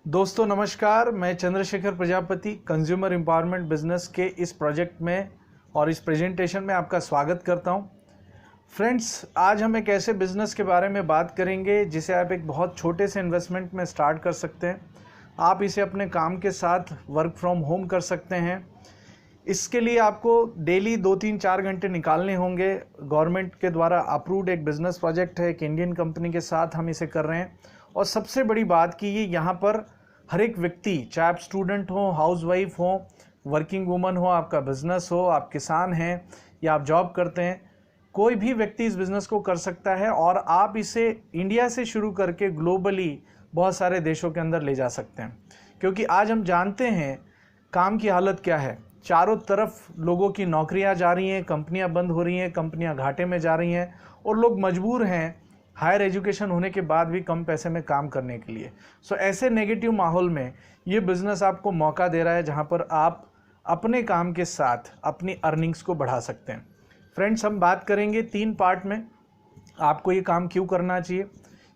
दोस्तों नमस्कार, मैं Chandrashekhar Prajapati consumer empowerment business के इस प्रोजेक्ट में और इस प्रेजेंटेशन में आपका स्वागत करता हूं। फ्रेंड्स, आज हम एक ऐसे बिजनेस के बारे में बात करेंगे जिसे आप एक बहुत छोटे से इन्वेस्टमेंट में स्टार्ट कर सकते हैं। आप इसे अपने काम के साथ वर्क फ्रॉम होम कर सकते हैं। इसके लिए आपको डेली 2-3-4 घंटे निकालने होंगे। गवर्नमेंट के द्वारा अप्रूव्ड एक बिजनेस प्रोजेक्ट है, एक इंडियन कंपनी के साथ हम इसे कर रहे हैं। और सबसे बड़ी बात कि ये यहाँ पर हर एक व्यक्ति, चाहे आप स्टूडेंट हो, हाउसवाइफ हो, वर्किंग वुमन हो, आपका बिजनेस हो, आप किसान हैं या आप जॉब करते हैं, कोई भी व्यक्ति इस बिज़नेस को कर सकता है और आप इसे इंडिया से शुरू करके ग्लोबली बहुत सारे देशों के अंदर ले जा सकते हैं। क्योंकि आज हम जानते हैं काम की हालत क्या है। चारों तरफ लोगों की नौकरियां जा रही हैं, कंपनियां बंद हो रही हैं, कंपनियां घाटे में जा रही हैं और लोग मजबूर हैं हायर एजुकेशन होने के बाद भी कम पैसे में काम करने के लिए। ऐसे नेगेटिव माहौल में ये बिज़नेस आपको मौका दे रहा है जहां पर आप अपने काम के साथ अपनी अर्निंग्स को बढ़ा सकते हैं। फ्रेंड्स, हम बात करेंगे 3 पार्ट में। आपको ये काम क्यों करना चाहिए,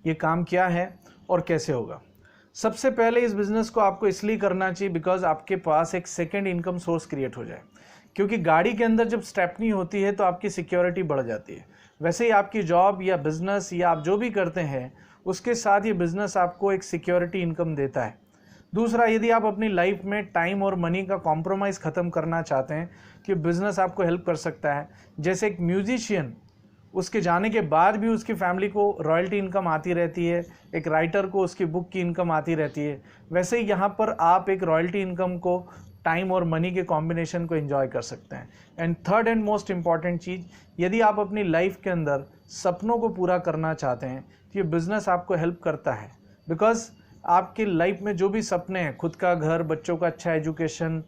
ये काम क्या है और कैसे होगा। सबसे पहले इस बिज़नेस को आपको इसलिए करना चाहिए बिकॉज आपके पास एक सेकेंड इनकम सोर्स क्रिएट हो जाए। क्योंकि गाड़ी के अंदर जब स्टेपनी होती है तो आपकी सिक्योरिटी बढ़ जाती है। वैसे ही आपकी जॉब या बिजनेस या आप जो भी करते हैं उसके साथ ये बिजनेस आपको एक सिक्योरिटी इनकम देता है। दूसरा, यदि आप अपनी लाइफ में टाइम और मनी का कॉम्प्रोमाइज़ ख़त्म करना चाहते हैं कि बिज़नेस आपको हेल्प कर सकता है। जैसे एक म्यूजिशियन, उसके जाने के बाद भी उसकी फैमिली को रॉयल्टी इनकम आती रहती है, एक राइटर को उसकी बुक की इनकम आती रहती है, वैसे ही यहाँ पर आप एक रॉयल्टी इनकम को, टाइम और मनी के कॉम्बिनेशन को एंजॉय कर सकते हैं। And third and most important चीज़, यदि आप अपनी लाइफ के अंदर सपनों को पूरा करना चाहते हैं तो ये बिज़नेस आपको हेल्प करता है। बिकॉज आपकी लाइफ में जो भी सपने हैं, खुद का घर, बच्चों का अच्छा एजुकेशन,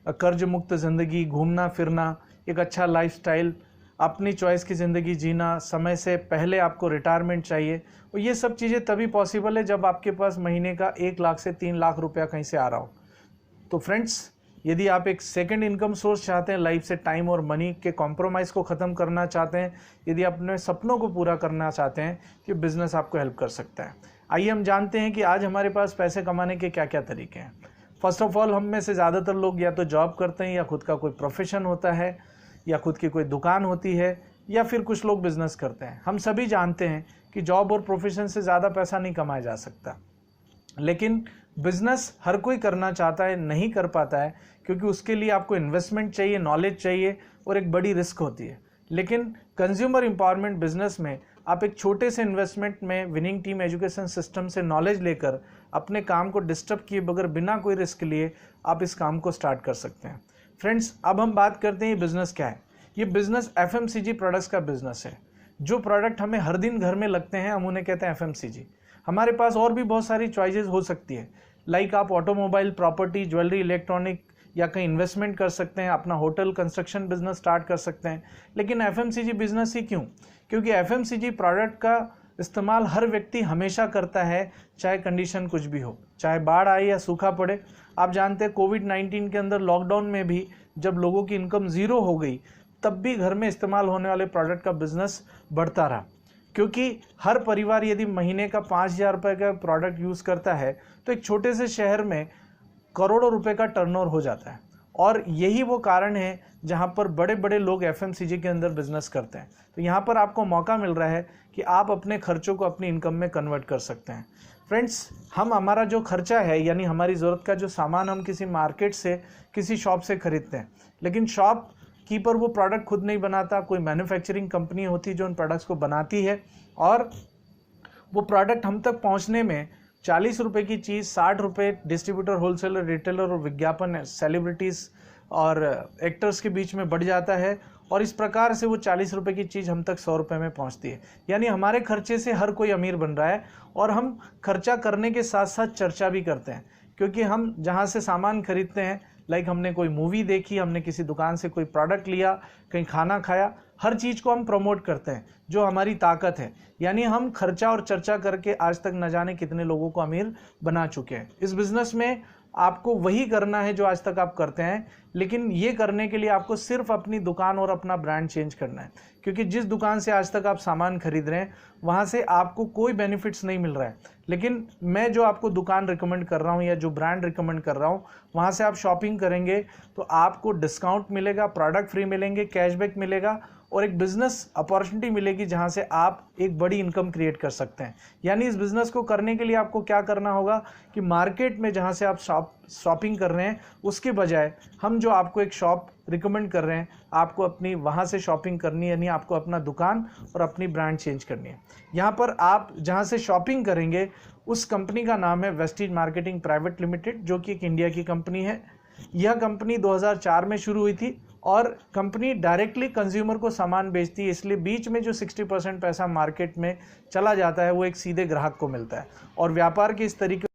कर्ज मुक्त ज़िंदगी, घूमना फिरना, एक अच्छा लाइफस्टाइल, अपनी चॉइस की ज़िंदगी जीना, समय से पहले आपको रिटायरमेंट चाहिए, और ये सब चीज़ें तभी पॉसिबल है जब आपके पास महीने का 1 लाख से 3 लाख रुपया कहीं से आ रहा हो। तो फ्रेंड्स, यदि आप एक सेकंड इनकम सोर्स चाहते हैं, लाइफ से टाइम और मनी के कॉम्प्रोमाइज़ को ख़त्म करना चाहते हैं, यदि अपने सपनों को पूरा करना चाहते हैं, तो बिज़नेस आपको हेल्प कर सकता है। आइए हम जानते हैं कि आज हमारे पास पैसे कमाने के क्या क्या तरीके हैं। फर्स्ट ऑफ ऑल, हम में से ज़्यादातर लोग या तो जॉब करते हैं या खुद का कोई प्रोफेशन होता है या खुद की कोई दुकान होती है या फिर कुछ लोग बिज़नेस करते हैं। हम सभी जानते हैं कि जॉब और प्रोफेशन से ज़्यादा पैसा नहीं कमाया जा सकता, लेकिन बिजनेस हर कोई करना चाहता है, नहीं कर पाता है क्योंकि उसके लिए आपको इन्वेस्टमेंट चाहिए, नॉलेज चाहिए और एक बड़ी रिस्क होती है। लेकिन कंज्यूमर एम्पावरमेंट बिजनेस में आप एक छोटे से इन्वेस्टमेंट में विनिंग टीम एजुकेशन सिस्टम से नॉलेज लेकर अपने काम को डिस्टर्ब किए बगैर, बिना कोई रिस्क लिए आप इस काम को स्टार्ट कर सकते हैं। फ्रेंड्स, अब हम बात करते हैं ये बिज़नेस क्या है। ये बिज़नेस FMCG प्रोडक्ट्स का बिज़नेस है। जो प्रोडक्ट हमें हर दिन घर में लगते हैं, हम उन्हें कहते हैं FMCG। हमारे पास और भी बहुत सारी चॉइसेस हो सकती है, लाइक आप ऑटोमोबाइल, प्रॉपर्टी, ज्वेलरी, इलेक्ट्रॉनिक या कहीं इन्वेस्टमेंट कर सकते हैं, अपना होटल कंस्ट्रक्शन बिजनेस स्टार्ट कर सकते हैं। लेकिन FMCG बिजनेस ही क्यों? क्योंकि FMCG प्रोडक्ट का इस्तेमाल हर व्यक्ति हमेशा करता है, चाहे कंडीशन कुछ भी हो, चाहे बाढ़ आए या सूखा पड़े। आप जानते हैं कोविड-19 के अंदर, लॉकडाउन में भी जब लोगों की इनकम ज़ीरो हो गई, तब भी घर में इस्तेमाल होने वाले प्रोडक्ट का बिजनेस बढ़ता रहा। क्योंकि हर परिवार यदि महीने का 5,000 रुपये का प्रोडक्ट यूज़ करता है तो एक छोटे से शहर में करोड़ों रुपए का टर्नओवर हो जाता है। और यही वो कारण है जहां पर बड़े बड़े लोग FMCG के अंदर बिजनेस करते हैं। तो यहाँ पर आपको मौका मिल रहा है कि आप अपने खर्चों को अपनी इनकम में कन्वर्ट कर सकते हैं। फ्रेंड्स, हमारा जो खर्चा है, यानी हमारी ज़रूरत का जो सामान हम किसी मार्केट से, किसी शॉप से खरीदते हैं, लेकिन शॉप कीपर वो प्रोडक्ट खुद नहीं बनाता, कोई मैन्युफैक्चरिंग कंपनी होती है जो उन प्रोडक्ट्स को बनाती है, और वो प्रोडक्ट हम तक पहुंचने में 40 रुपये की चीज़ 60 रुपये डिस्ट्रीब्यूटर, होलसेलर, रिटेलर और विज्ञापन, सेलिब्रिटीज़ और एक्टर्स के बीच में बढ़ जाता है, और इस प्रकार से वो 40 रुपये की चीज़ हम तक 100 रुपये में पहुंचती है। यानी हमारे खर्चे से हर कोई अमीर बन रहा है, और हम खर्चा करने के साथ साथ चर्चा भी करते हैं। क्योंकि हम जहाँ से सामान खरीदते हैं, लाइक हमने कोई मूवी देखी, हमने किसी दुकान से कोई प्रोडक्ट लिया, कहीं खाना खाया, हर चीज़ को हम प्रमोट करते हैं, जो हमारी ताकत है। यानी हम खर्चा और चर्चा करके आज तक न जाने कितने लोगों को अमीर बना चुके हैं। इस बिज़नेस में आपको वही करना है जो आज तक आप करते हैं, लेकिन ये करने के लिए आपको सिर्फ अपनी दुकान और अपना ब्रांड चेंज करना है, क्योंकि जिस दुकान से आज तक आप सामान खरीद रहे हैं वहाँ से आपको कोई बेनिफिट्स नहीं मिल रहा है। लेकिन मैं जो आपको दुकान रिकमेंड कर रहा हूँ या जो ब्रांड रिकमेंड कर रहा हूँ, वहाँ से आप शॉपिंग करेंगे तो आपको डिस्काउंट मिलेगा, प्रोडक्ट फ्री मिलेंगे, कैशबैक मिलेगा और एक बिजनेस अपॉर्चुनिटी मिलेगी जहां से आप एक बड़ी इनकम क्रिएट कर सकते हैं। यानी इस बिजनेस को करने के लिए आपको क्या करना होगा कि मार्केट में जहां से आप शॉपिंग कर रहे हैं उसके बजाय हम जो आपको एक शॉप रिकमेंड कर रहे हैं, आपको अपनी वहां से शॉपिंग करनी है, यानी आपको अपना दुकान और अपनी ब्रांड चेंज करनी है। यहाँ पर आप जहाँ से शॉपिंग करेंगे उस कंपनी का नाम है वेस्टीज मार्केटिंग प्राइवेट लिमिटेड, जो कि एक इंडिया की कंपनी है। यह कंपनी 2004 में शुरू हुई थी और कंपनी डायरेक्टली कंज्यूमर को सामान बेचती है, इसलिए बीच में जो 60% पैसा मार्केट में चला जाता है वो एक सीधे ग्राहक को मिलता है। और व्यापार के इस तरीके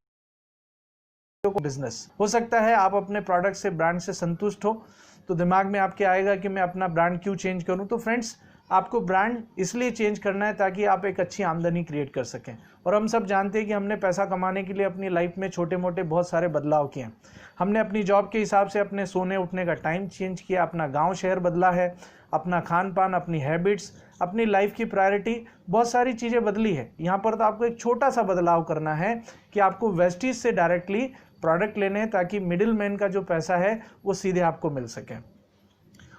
को बिजनेस हो सकता है। आप अपने प्रोडक्ट से, ब्रांड से संतुष्ट हो तो दिमाग में आपके आएगा कि मैं अपना ब्रांड क्यों चेंज करूं। तो फ्रेंड्स, आपको ब्रांड इसलिए चेंज करना है ताकि आप एक अच्छी आमदनी क्रिएट कर सकें। और हम सब जानते हैं कि हमने पैसा कमाने के लिए अपनी लाइफ में छोटे मोटे बहुत सारे बदलाव किए हैं। हमने अपनी जॉब के हिसाब से अपने सोने उठने का टाइम चेंज किया, अपना गांव शहर बदला है, अपना खान पान, अपनी हैबिट्स, अपनी लाइफ की प्रायोरिटी, बहुत सारी चीज़ें बदली है। यहाँ पर तो आपको एक छोटा सा बदलाव करना है कि आपको वेस्टीज से डायरेक्टली प्रोडक्ट लेने हैं ताकि मिडिल मैन का जो पैसा है वो सीधे आपको मिल सके।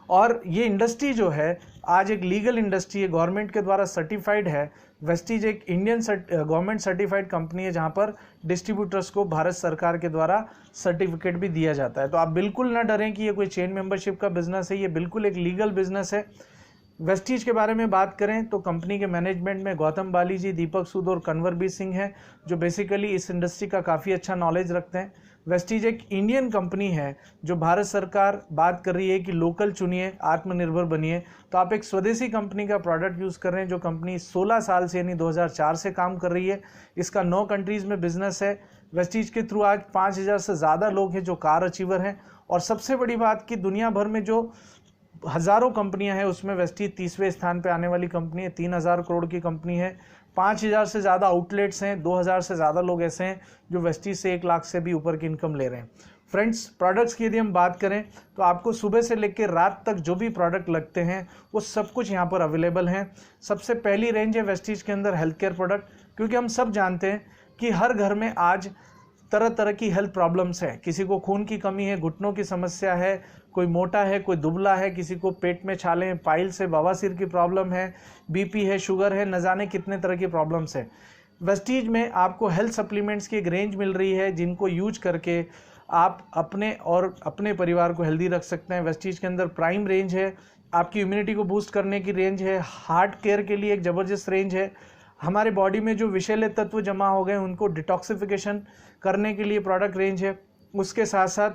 और ये इंडस्ट्री जो है आज एक लीगल इंडस्ट्री है, गवर्नमेंट के द्वारा सर्टिफाइड है। वेस्टीज एक इंडियन गवर्नमेंट सर्टिफाइड कंपनी है जहां पर डिस्ट्रीब्यूटर्स को भारत सरकार के द्वारा सर्टिफिकेट भी दिया जाता है। तो आप बिल्कुल ना डरें कि ये कोई चेन मेंबरशिप का बिजनेस है, ये बिल्कुल एक लीगल बिजनेस है। वेस्टीज के बारे में बात करें तो कंपनी के मैनेजमेंट में गौतम बाली जी, दीपक सूद और कन्वरबीर सिंह हैं, जो बेसिकली इस इंडस्ट्री का काफ़ी अच्छा नॉलेज रखते हैं। वेस्टीज एक इंडियन कंपनी है जो भारत सरकार बात कर रही है कि लोकल चुनिए, आत्मनिर्भर बनिए। तो आप एक स्वदेशी कंपनी का प्रोडक्ट यूज़ कर रहे हैं जो कंपनी 16 साल से यानी 2004 से काम कर रही है। इसका 9 कंट्रीज़ में बिजनेस है। वेस्टीज के थ्रू आज 5000 से ज़्यादा लोग हैं जो कार अचीवर हैं। और सबसे बड़ी बात कि दुनिया भर में जो हज़ारों कंपनियां हैं उसमें वेस्टीज 30वें स्थान पे आने वाली कंपनी है। 3000 करोड़ की कंपनी है। 5000 से ज़्यादा आउटलेट्स हैं। 2000 से ज़्यादा लोग ऐसे हैं जो वेस्टीज से 1 लाख से भी ऊपर की इनकम ले रहे हैं। फ्रेंड्स, प्रोडक्ट्स की यदि हम बात करें तो आपको सुबह से लेकर रात तक जो भी प्रोडक्ट लगते हैं वो सब कुछ यहाँ पर अवेलेबल हैं। सबसे पहली रेंज है वेस्टीज के अंदर हेल्थ केयर प्रोडक्ट, क्योंकि हम सब जानते हैं कि हर घर में आज तरह तरह की हेल्थ प्रॉब्लम्स है। किसी को खून की कमी है, घुटनों की समस्या है, कोई मोटा है, कोई दुबला है, किसी को पेट में छाले, पाइल्स है, बवासीर की प्रॉब्लम है, बीपी है, शुगर है, न जाने कितने तरह की प्रॉब्लम्स है। वेस्टीज में आपको हेल्थ सप्लीमेंट्स की एक रेंज मिल रही है जिनको यूज करके आप अपने और अपने परिवार को हेल्दी रख सकते हैं। वेस्टीज के अंदर प्राइम रेंज है, आपकी इम्यूनिटी को बूस्ट करने की रेंज है। हार्ट केयर के लिए एक ज़बरदस्त रेंज है। हमारे बॉडी में जो विषैले तत्व जमा हो गए उनको डिटॉक्सिफिकेशन करने के लिए प्रोडक्ट रेंज है। उसके साथ साथ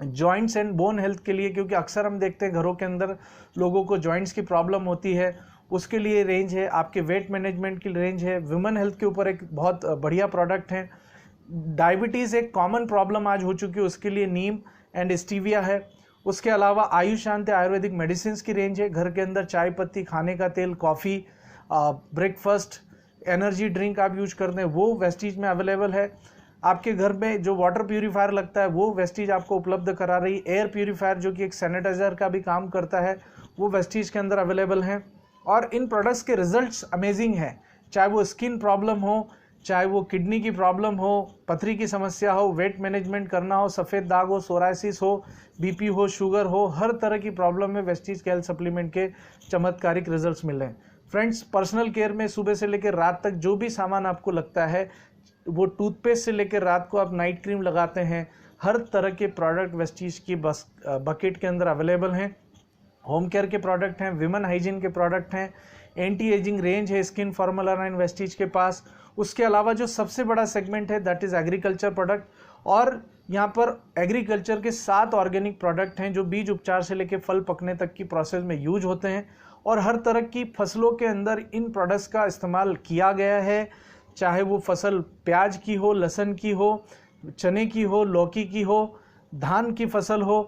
जॉइंट्स एंड बोन हेल्थ के लिए, क्योंकि अक्सर हम देखते हैं घरों के अंदर लोगों को जॉइंट्स की प्रॉब्लम होती है, उसके लिए रेंज है। आपके वेट मैनेजमेंट की रेंज है। वुमेन हेल्थ के ऊपर एक बहुत बढ़िया प्रोडक्ट है। डायबिटीज़ एक कॉमन प्रॉब्लम आज हो चुकी है, उसके लिए नीम एंड स्टीविया है। उसके अलावा आयुष शांति आयुर्वेदिक मेडिसिन की रेंज है। घर के अंदर चाय पत्ती, खाने का तेल, कॉफ़ी, ब्रेकफास्ट, एनर्जी ड्रिंक आप यूज करते हैं वो वेस्टीज में अवेलेबल है। आपके घर में जो वाटर प्यूरीफायर लगता है वो वेस्टीज आपको उपलब्ध करा रही है। एयर प्यूरीफायर जो कि एक सैनिटाइजर का भी काम करता है वो वेस्टीज के अंदर अवेलेबल है। और इन प्रोडक्ट्स के रिजल्ट्स अमेजिंग हैं, चाहे वो स्किन प्रॉब्लम हो, चाहे वो किडनी की प्रॉब्लम हो, पथरी की समस्या हो, वेट मैनेजमेंट करना हो, सफ़ेद दाग हो, सोराइसिस हो, बीपी हो, शुगर हो, हर तरह की प्रॉब्लम में वेस्टीज के हेल्थ सप्लीमेंट के चमत्कारिक रिजल्ट्स मिल रहे हैं। फ्रेंड्स, पर्सनल केयर में सुबह से लेकर रात तक जो भी सामान आपको लगता है, वो टूथपेस्ट से लेकर रात को आप नाइट क्रीम लगाते हैं, हर तरह के प्रोडक्ट वेस्टीज की बकेट के अंदर अवेलेबल हैं। होम केयर के प्रोडक्ट हैं, विमेन हाइजीन के प्रोडक्ट हैं, एंटी एजिंग रेंज है स्किन फार्मूला 9 वेस्टीज के पास। उसके अलावा जो सबसे बड़ा सेगमेंट है दैट इज़ एग्रीकल्चर प्रोडक्ट, और यहाँ पर एग्रीकल्चर के 7 ऑर्गेनिक प्रोडक्ट हैं जो बीज उपचार से लेकर फल पकने तक की प्रोसेस में यूज होते हैं। और हर तरह की फसलों के अंदर इन प्रोडक्ट्स का इस्तेमाल किया गया है, चाहे वो फसल प्याज की हो, लहसुन की हो, चने की हो, लौकी की हो, धान की फसल हो।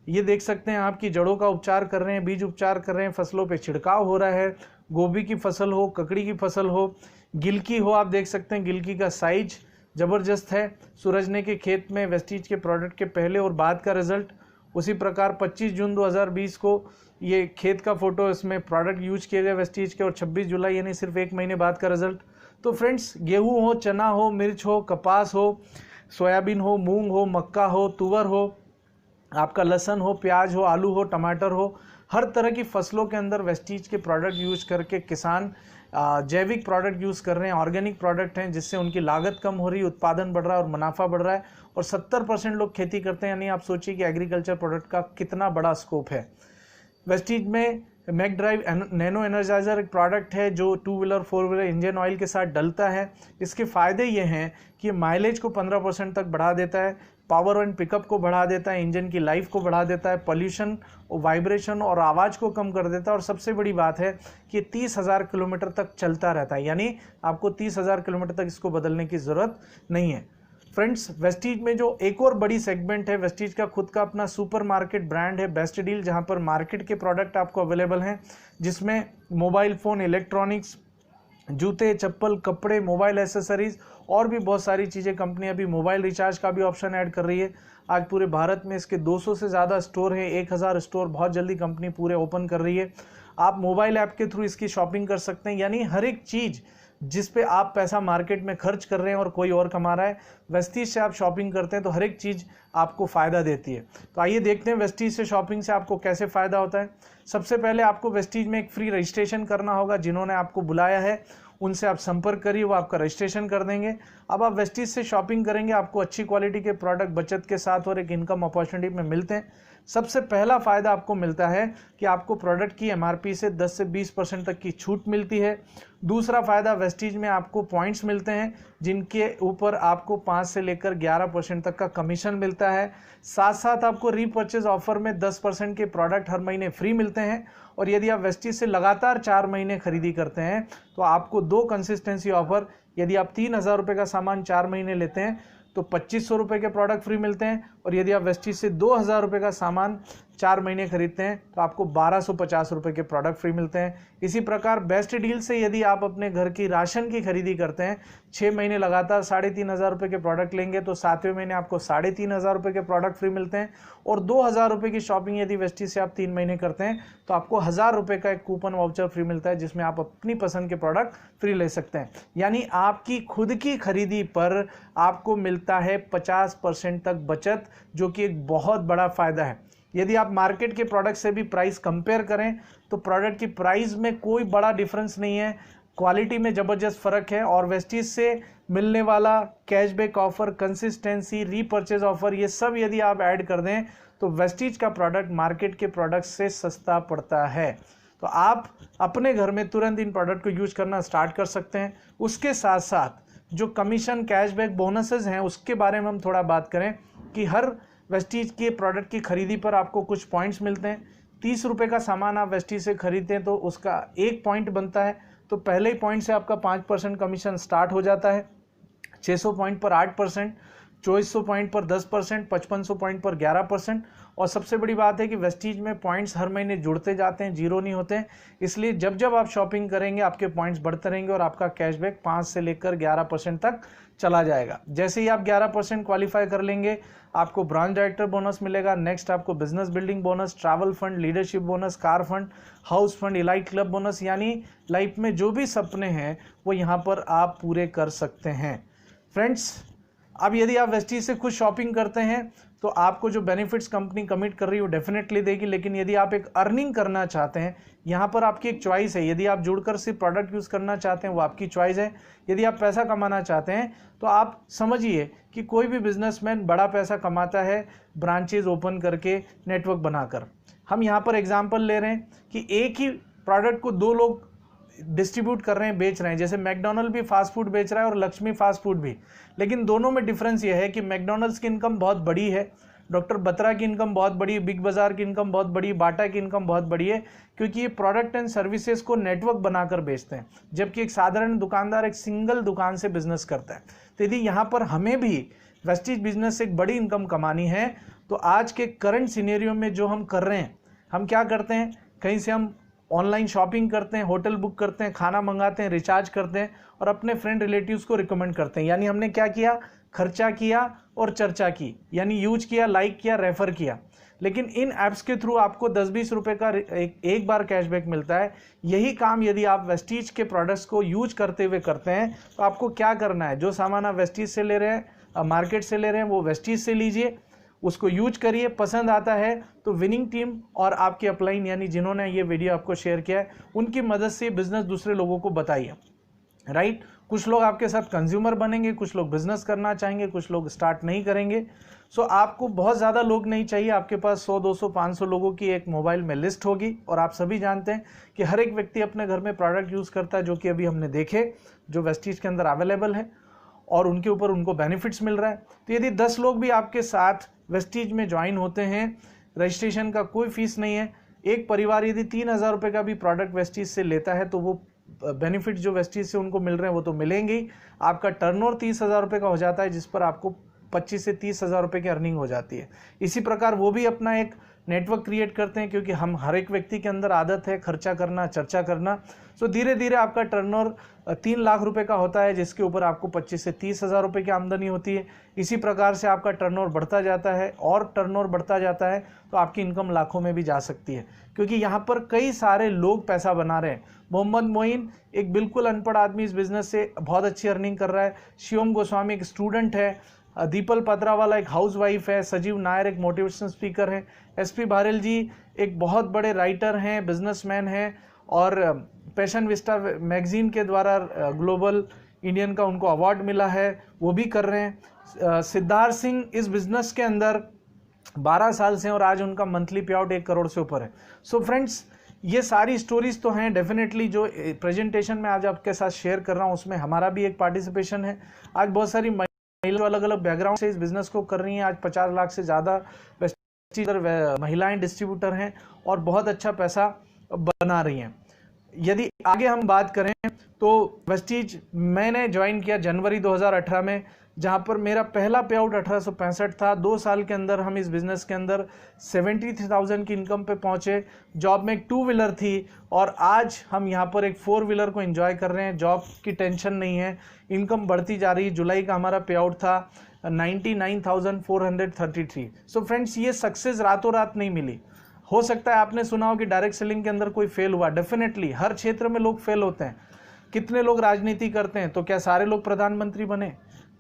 ये देख सकते हैं आपकी जड़ों का उपचार कर रहे हैं, बीज उपचार कर रहे हैं, फसलों पे छिड़काव हो रहा है। गोभी की फसल हो, ककड़ी की फसल हो, गिलकी हो, आप देख सकते हैं गिलकी का साइज ज़बरदस्त है। सूरज ने के खेत में वेस्टीज के प्रोडक्ट के पहले और बाद का रिजल्ट, उसी प्रकार 25 जून 2020 को ये खेत का फोटो, इसमें प्रोडक्ट यूज किए गए वेस्टीज के, और 26 जुलाई यानी सिर्फ 1 महीने बाद का रिजल्ट। तो फ्रेंड्स, गेहूं हो, चना हो, मिर्च हो, कपास हो, सोयाबीन हो, मूंग हो, मक्का हो, तुवर हो, आपका लहसुन हो, प्याज हो, आलू हो, टमाटर हो, हर तरह की फसलों के अंदर वेस्टीज के प्रोडक्ट यूज करके किसान जैविक प्रोडक्ट यूज़ कर रहे हैं, ऑर्गेनिक प्रोडक्ट हैं, जिससे उनकी लागत कम हो रही है, उत्पादन बढ़ रहा है और मुनाफा बढ़ रहा है। और 70% लोग खेती करते हैं, यानी आप सोचिए कि एग्रीकल्चर प्रोडक्ट का कितना बड़ा स्कोप है। वेस्टीज में मैक ड्राइव नैनो एनर्जाइजर एक प्रोडक्ट है जो 2 व्हीलर 4 व्हीलर इंजन ऑयल के साथ डलता है। इसके फ़ायदे ये हैं कि माइलेज को 15% तक बढ़ा देता है, पावर एंड पिकअप को बढ़ा देता है, इंजन की लाइफ को बढ़ा देता है, पॉल्यूशन, वाइब्रेशन और आवाज़ को कम कर देता है, और सबसे बड़ी बात है कि 30,000 किलोमीटर तक चलता रहता है, यानी आपको 30,000 किलोमीटर तक इसको बदलने की ज़रूरत नहीं है। फ्रेंड्स, वेस्टीज में जो एक और बड़ी सेगमेंट है, वेस्टीज का खुद का अपना सुपर मार्केट ब्रांड है बेस्ट डील, जहां पर मार्केट के प्रोडक्ट आपको अवेलेबल हैं, जिसमें मोबाइल फ़ोन, इलेक्ट्रॉनिक्स, जूते, चप्पल, कपड़े, मोबाइल एसेसरीज और भी बहुत सारी चीज़ें। कंपनी अभी मोबाइल रिचार्ज का भी ऑप्शन ऐड कर रही है। आज पूरे भारत में इसके 200 से ज़्यादा स्टोर हैं, 1000 स्टोर बहुत जल्दी कंपनी पूरे ओपन कर रही है। आप मोबाइल ऐप के थ्रू इसकी शॉपिंग कर सकते हैं, यानी हर एक चीज़ जिस पे आप पैसा मार्केट में खर्च कर रहे हैं और कोई और कमा रहा है, वेस्टीज से आप शॉपिंग करते हैं तो हर एक चीज़ आपको फ़ायदा देती है। तो आइए देखते हैं वेस्टीज से शॉपिंग से आपको कैसे फ़ायदा होता है। सबसे पहले आपको वेस्टीज में एक फ्री रजिस्ट्रेशन करना होगा। जिन्होंने आपको बुलाया है उनसे आप संपर्क करिए, वो आपका रजिस्ट्रेशन कर देंगे। अब आप वेस्टीज से शॉपिंग करेंगे, आपको अच्छी क्वालिटी के प्रोडक्ट बचत के साथ और एक इनकम अपॉर्चुनिटी में मिलते हैं। सबसे पहला फ़ायदा आपको मिलता है कि आपको प्रोडक्ट की एमआरपी से 10 से 20% तक की छूट मिलती है। दूसरा फ़ायदा, वेस्टीज में आपको पॉइंट्स मिलते हैं जिनके ऊपर आपको 5 से लेकर 11% तक का कमीशन मिलता है। साथ साथ आपको रीपर्चेज ऑफर में 10% के प्रोडक्ट हर महीने फ्री मिलते हैं। और यदि आप वेस्टीज से लगातार 4 महीने खरीदी करते हैं तो आपको 2 कंसिस्टेंसी ऑफर, यदि आप 3,000 रुपये का सामान 4 महीने लेते हैं तो 2500 रुपये के प्रोडक्ट फ्री मिलते हैं, और यदि आप वेस्टीज से 2,000 रुपये का सामान 4 महीने खरीदते हैं तो आपको 1250 रुपये के प्रोडक्ट फ्री मिलते हैं। इसी प्रकार बेस्ट डील से यदि आप अपने घर की राशन की खरीदी करते हैं, 6 महीने लगातार 3,500 रुपये के प्रोडक्ट लेंगे तो 7वें महीने आपको 3,500 रुपये के प्रोडक्ट फ्री मिलते हैं। और 2,000 रुपये की शॉपिंग यदि वेस्टीज से आप 3 महीने करते हैं तो आपको 1,000 रुपये का एक कूपन वाउचर फ्री मिलता है, जिसमें आप अपनी पसंद के प्रोडक्ट फ्री ले सकते हैं। यानी आपकी खुद की खरीदी पर आपको मिलता है 50% तक बचत, जो कि एक बहुत बड़ा फ़ायदा है। यदि आप मार्केट के प्रोडक्ट से भी प्राइस कंपेयर करें तो प्रोडक्ट की प्राइस में कोई बड़ा डिफरेंस नहीं है, क्वालिटी में ज़बरदस्त फ़र्क है। और वेस्टीज से मिलने वाला cashback offer, consistency, repurchase offer, ये सब यदि आप ऐड कर दें तो वेस्टीज का प्रोडक्ट मार्केट के प्रोडक्ट से सस्ता पड़ता है। तो आप अपने घर में तुरंत इन प्रोडक्ट को यूज करना स्टार्ट कर सकते हैं। उसके साथ साथ जो कमीशन, कैशबैक, बोनसेस हैं उसके बारे में हम थोड़ा बात करें कि हर वेस्टीज के प्रोडक्ट की खरीदी पर आपको कुछ पॉइंट्स मिलते हैं। 30 रुपये का सामान आप वेस्टीज से खरीदते हैं तो उसका 1 पॉइंट बनता है, तो पहले ही पॉइंट से आपका 5% कमीशन स्टार्ट हो जाता है। 600 पॉइंट पर 8%, 2400 पॉइंट पर 10%, 5500 पॉइंट पर 11%। और सबसे बड़ी बात है कि वेस्टीज में पॉइंट्स हर महीने जुड़ते जाते हैं, जीरो नहीं होते हैं। इसलिए जब जब आप शॉपिंग करेंगे आपके पॉइंट्स बढ़ते रहेंगे और आपका कैशबैक 5 से लेकर 11% तक चला जाएगा। जैसे ही आप 11% क्वालिफाई कर लेंगे आपको ब्रांच डायरेक्टर बोनस मिलेगा। नेक्स्ट आपको business building bonus, travel fund, leadership bonus, car fund, house fund, elite club bonus, यानी लाइफ में जो भी सपने हैं वो यहाँ पर आप पूरे कर सकते हैं। फ्रेंड्स, अब यदि आप वेस्टीज से खुद शॉपिंग करते हैं तो आपको जो बेनिफिट्स कंपनी कमिट कर रही है वो डेफिनेटली देगी, लेकिन यदि आप एक अर्निंग करना चाहते हैं, यहाँ पर आपकी एक चॉइस है। यदि आप जुड़कर सिर्फ प्रोडक्ट यूज़ करना चाहते हैं वो आपकी चॉइस है। यदि आप पैसा कमाना चाहते हैं तो आप समझिए कि कोई भी बिजनेसमैन बड़ा पैसा कमाता है ब्रांचेज ओपन करके, नेटवर्क बनाकर। हम यहाँ पर एग्जाम्पल ले रहे हैं कि एक ही प्रोडक्ट को 2 लोग डिस्ट्रीब्यूट कर रहे हैं, बेच रहे हैं। जैसे मैकडोनल्ड भी फास्ट फूड बेच रहा है और लक्ष्मी फास्ट फूड भी, लेकिन दोनों में डिफरेंस ये है कि मैकडोनल्ड्स की इनकम बहुत बड़ी है, डॉक्टर बत्रा की इनकम बहुत बड़ी है, बिग बाजार की इनकम बहुत बड़ी है, बाटा की इनकम बहुत बड़ी है, क्योंकि ये प्रोडक्ट एंड सर्विसेज को नेटवर्क बनाकर बेचते हैं, जबकि एक साधारण दुकानदार एक सिंगल दुकान से बिजनेस करता है। तो यदि यहाँ पर हमें भी वेस्टीज बिजनेस से एक बड़ी इनकम कमानी है तो आज के करंट सिनेरियो में जो हम कर रहे हैं, हम क्या करते हैं, कहीं से हम ऑनलाइन शॉपिंग करते हैं, होटल बुक करते हैं, खाना मंगाते हैं, रिचार्ज करते हैं और अपने फ्रेंड रिलेटिव्स को रिकमेंड करते हैं। यानी हमने क्या किया, खर्चा किया और चर्चा की, यानी यूज किया, लाइक किया, रेफर किया। लेकिन इन ऐप्स के थ्रू आपको 10-20 रुपए का एक बार कैशबैक मिलता है। यही काम यदि आप वेस्टीज के प्रोडक्ट्स को यूज करते हुए करते हैं तो आपको क्या करना है, जो सामान आप वेस्टीज से ले रहे हैं, मार्केट से ले रहे हैं, वो वेस्टीज से लीजिए, उसको यूज करिए, पसंद आता है तो विनिंग टीम और आपके अपलाइन यानी जिन्होंने ये वीडियो आपको शेयर किया है उनकी मदद से बिजनेस दूसरे लोगों को बताइए, राइट। कुछ लोग आपके साथ कंज्यूमर बनेंगे, कुछ लोग बिजनेस करना चाहेंगे, कुछ लोग स्टार्ट नहीं करेंगे। सो आपको बहुत ज़्यादा लोग नहीं चाहिए, आपके पास 100, 200, 500 लोगों की एक मोबाइल में लिस्ट होगी। और आप सभी जानते हैं कि हर एक व्यक्ति अपने घर में प्रोडक्ट यूज़ करता है जो कि अभी हमने देखे, जो वेस्टीज के अंदर अवेलेबल है और उनके ऊपर उनको बेनिफिट्स मिल रहा है। तो यदि 10 लोग भी आपके साथ वेस्टीज में ज्वाइन होते हैं, रजिस्ट्रेशन का कोई फीस नहीं है, एक परिवार यदि 3,000 रुपये का भी प्रोडक्ट वेस्टीज से लेता है तो वो बेनिफिट जो वेस्टीज से उनको मिल रहे हैं वो तो मिलेंगे ही। आपका टर्नओवर 30,000 रुपये का हो जाता है, जिस पर आपको 25 से 30,000 रुपये की अर्निंग हो जाती है। इसी प्रकार वो भी अपना एक नेटवर्क क्रिएट करते हैं, क्योंकि हम हर एक व्यक्ति के अंदर आदत है खर्चा करना, चर्चा करना। सो धीरे धीरे आपका टर्नओवर 3 लाख रुपए का होता है, जिसके ऊपर आपको 25 से 30,000 रुपये की आमदनी होती है। इसी प्रकार से आपका टर्नओवर बढ़ता जाता है और टर्नओवर बढ़ता जाता है तो आपकी इनकम लाखों में भी जा सकती है, क्योंकि यहाँ पर कई सारे लोग पैसा बना रहे हैं। मोहम्मद मोइन एक बिल्कुल अनपढ़ आदमी इस बिजनेस से बहुत अच्छी अर्निंग कर रहा है। शिवम गोस्वामी एक स्टूडेंट है, दीपल पत्रावाला एक हाउसवाइफ है, सजीव नायर एक मोटिवेशनल स्पीकर है, एसपी भारल जी एक बहुत बड़े राइटर हैं, बिजनेसमैन हैं और पैशन विस्टा मैगजीन के द्वारा ग्लोबल इंडियन का उनको अवार्ड मिला है, वो भी कर रहे हैं। सिद्धार्थ सिंह इस बिजनेस के अंदर 12 साल से और आज उनका मंथली पे आउट 1 करोड़ से ऊपर है। सो फ्रेंड्स, ये सारी स्टोरीज तो हैं डेफिनेटली, जो प्रेजेंटेशन में आज आपके साथ शेयर कर रहा हूँ उसमें हमारा भी एक पार्टिसिपेशन है। आज बहुत सारी महिला अलग अलग बैकग्राउंड से इस बिजनेस को कर रही हैं। आज 50 लाख से ज़्यादा महिलाएं डिस्ट्रीब्यूटर हैं और बहुत अच्छा पैसा बना रही हैं। यदि आगे हम बात करें तो वेस्टीज मैंने ज्वाइन किया जनवरी 2018 में, जहां पर मेरा पहला पे आउट 1865 था। 2 साल के अंदर हम इस बिजनेस के अंदर 73,000 की इनकम पे पहुंचे। जॉब में एक 2 व्हीलर थी और आज हम यहां पर एक 4 व्हीलर को एंजॉय कर रहे हैं। जॉब की टेंशन नहीं है, इनकम बढ़ती जा रही है। जुलाई का हमारा पे आउट था 99,433। सो फ्रेंड्स, ये सक्सेस रातों रात नहीं मिली। हो सकता है आपने सुना हो कि डायरेक्ट सेलिंग के अंदर कोई फेल हुआ, डेफिनेटली हर क्षेत्र में लोग फेल होते हैं। कितने लोग राजनीति करते हैं तो क्या सारे लोग प्रधानमंत्री बने?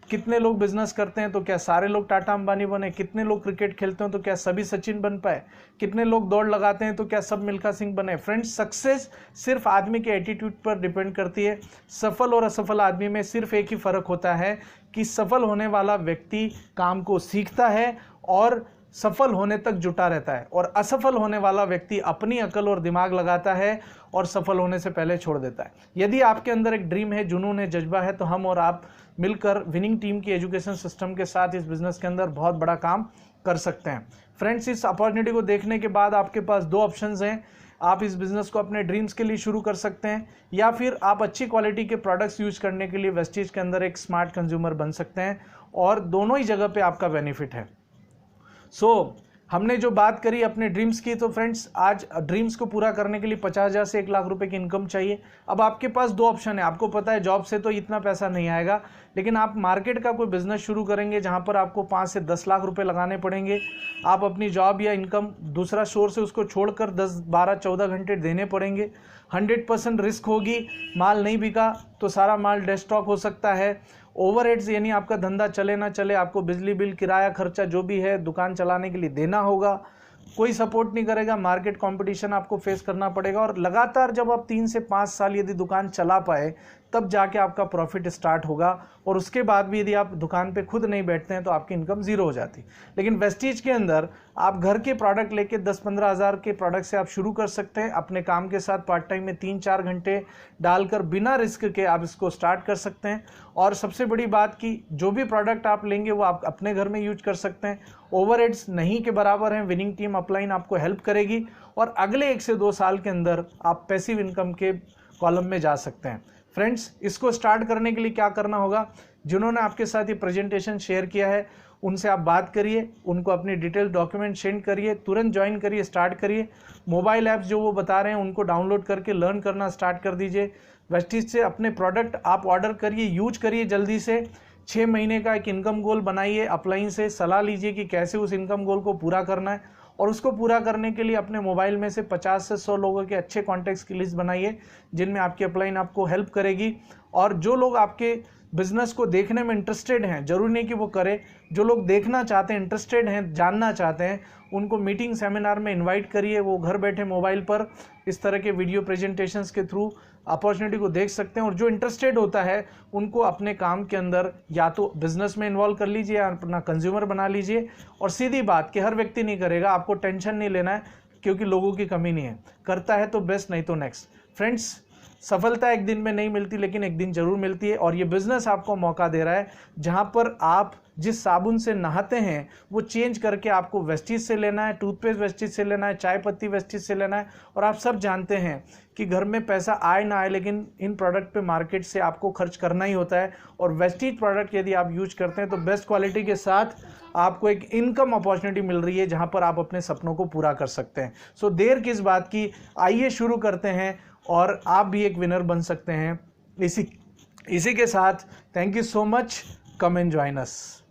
कितने लोग बिजनेस करते हैं तो क्या सारे लोग टाटा अंबानी बने? कितने लोग क्रिकेट खेलते हैं तो क्या सभी सचिन बन पाए? कितने लोग दौड़ लगाते हैं तो क्या सब मिल्खा सिंह बने? फ्रेंड्स, सक्सेस सिर्फ आदमी के एटीट्यूड पर डिपेंड करती है। सफल और असफल आदमी में सिर्फ एक ही फर्क होता है कि सफल होने वाला व्यक्ति काम को सीखता है और सफल होने तक जुटा रहता है, और असफल होने वाला व्यक्ति अपनी अकल और दिमाग लगाता है और सफल होने से पहले छोड़ देता है। यदि आपके अंदर एक ड्रीम है, जुनून है, जज्बा है, तो हम और आप मिलकर विनिंग टीम की एजुकेशन सिस्टम के साथ इस बिजनेस के अंदर बहुत बड़ा काम कर सकते हैं। फ्रेंड्स, इस अपॉर्चुनिटी को देखने के बाद आपके पास 2 ऑप्शंस हैं। आप इस बिजनेस को अपने ड्रीम्स के लिए शुरू कर सकते हैं, या फिर आप अच्छी क्वालिटी के प्रोडक्ट्स यूज करने के लिए वेस्टीज के अंदर एक स्मार्ट कंज्यूमर बन सकते हैं, और दोनों ही जगह पे आपका बेनिफिट है। हमने जो बात करी अपने ड्रीम्स की, तो फ्रेंड्स आज ड्रीम्स को पूरा करने के लिए 50,000 से 1 लाख रुपए की इनकम चाहिए। अब आपके पास 2 ऑप्शन है। आपको पता है जॉब से तो इतना पैसा नहीं आएगा, लेकिन आप मार्केट का कोई बिजनेस शुरू करेंगे जहां पर आपको 5 से 10 लाख रुपए लगाने पड़ेंगे। आप अपनी जॉब या इनकम दूसरा सोर्स है उसको छोड़कर 10, 12, 14 घंटे देने पड़ेंगे। 100% रिस्क होगी। माल नहीं बिका तो सारा माल डेस्टॉक हो सकता है। ओवरहेड्स यानी आपका धंधा चले ना चले, आपको बिजली बिल, किराया खर्चा जो भी है दुकान चलाने के लिए देना होगा। कोई सपोर्ट नहीं करेगा। मार्केट कंपटीशन आपको फेस करना पड़ेगा, और लगातार जब आप 3 से 5 साल यदि दुकान चला पाए तब जाके आपका प्रॉफिट स्टार्ट होगा, और उसके बाद भी यदि आप दुकान पे खुद नहीं बैठते हैं तो आपकी इनकम जीरो हो जाती। लेकिन वेस्टीज के अंदर आप घर के प्रोडक्ट लेके 10-15 हज़ार के प्रोडक्ट से आप शुरू कर सकते हैं। अपने काम के साथ पार्ट टाइम में 3-4 घंटे डालकर बिना रिस्क के आप इसको स्टार्ट कर सकते हैं। और सबसे बड़ी बात कि जो भी प्रोडक्ट आप लेंगे वो आप अपने घर में यूज कर सकते हैं। ओवरहेड्स नहीं के बराबर हैं। विनिंग टीम अपलाइन आपको हेल्प करेगी, और अगले 1 से 2 साल के अंदर आप पैसिव इनकम के कॉलम में जा सकते हैं। फ्रेंड्स, इसको स्टार्ट करने के लिए क्या करना होगा जिन्होंने आपके साथ ये प्रेजेंटेशन शेयर किया है उनसे आप बात करिए, उनको अपनी डिटेल डॉक्यूमेंट सेंड करिए, तुरंत ज्वाइन करिए, स्टार्ट करिए। मोबाइल ऐप्स जो वो बता रहे हैं उनको डाउनलोड करके लर्न करना स्टार्ट कर दीजिए। वेस्टीज से अपने प्रोडक्ट आप ऑर्डर करिए, यूज करिए जल्दी से। 6 महीने का एक इनकम गोल बनाइए, अपलाइन से सलाह लीजिए कि कैसे उस इनकम गोल को पूरा करना है, और उसको पूरा करने के लिए अपने मोबाइल में से 50 से 100 लोगों के अच्छे कॉन्टैक्ट्स की लिस्ट बनाइए जिनमें आपकी अपलाइन आपको हेल्प करेगी। और जो लोग आपके बिजनेस को देखने में इंटरेस्टेड हैं, जरूरी नहीं कि वो करें, जो लोग देखना चाहते हैं, इंटरेस्टेड हैं, जानना चाहते हैं, उनको मीटिंग सेमिनार में इनवाइट करिए। वो घर बैठे मोबाइल पर इस तरह के वीडियो प्रेजेंटेशंस के थ्रू अपॉर्चुनिटी को देख सकते हैं। और जो इंटरेस्टेड होता है उनको अपने काम के अंदर या तो बिजनेस में इन्वॉल्व कर लीजिए या अपना कंज्यूमर बना लीजिए। और सीधी बात कि हर व्यक्ति नहीं करेगा, आपको टेंशन नहीं लेना है क्योंकि लोगों की कमी नहीं है। करता है तो बेस्ट, नहीं तो नेक्स्ट। फ्रेंड्स, सफलता एक दिन में नहीं मिलती लेकिन एक दिन जरूर मिलती है, और ये बिजनेस आपको मौका दे रहा है जहां पर आप जिस साबुन से नहाते हैं वो चेंज करके आपको वेस्टीज से लेना है, टूथपेस्ट वेस्टीज से लेना है, चाय पत्ती वेस्टीज से लेना है। और आप सब जानते हैं कि घर में पैसा आए ना आए लेकिन इन प्रोडक्ट पे मार्केट से आपको खर्च करना ही होता है। और वेस्टीज प्रोडक्ट यदि आप यूज करते हैं तो बेस्ट क्वालिटी के साथ आपको एक इनकम अपॉर्चुनिटी मिल रही है जहां पर आप अपने सपनों को पूरा कर सकते हैं। सो देर किस बात की, आइए शुरू करते हैं और आप भी एक विनर बन सकते हैं। इसी के साथ thank you so much, come and join us.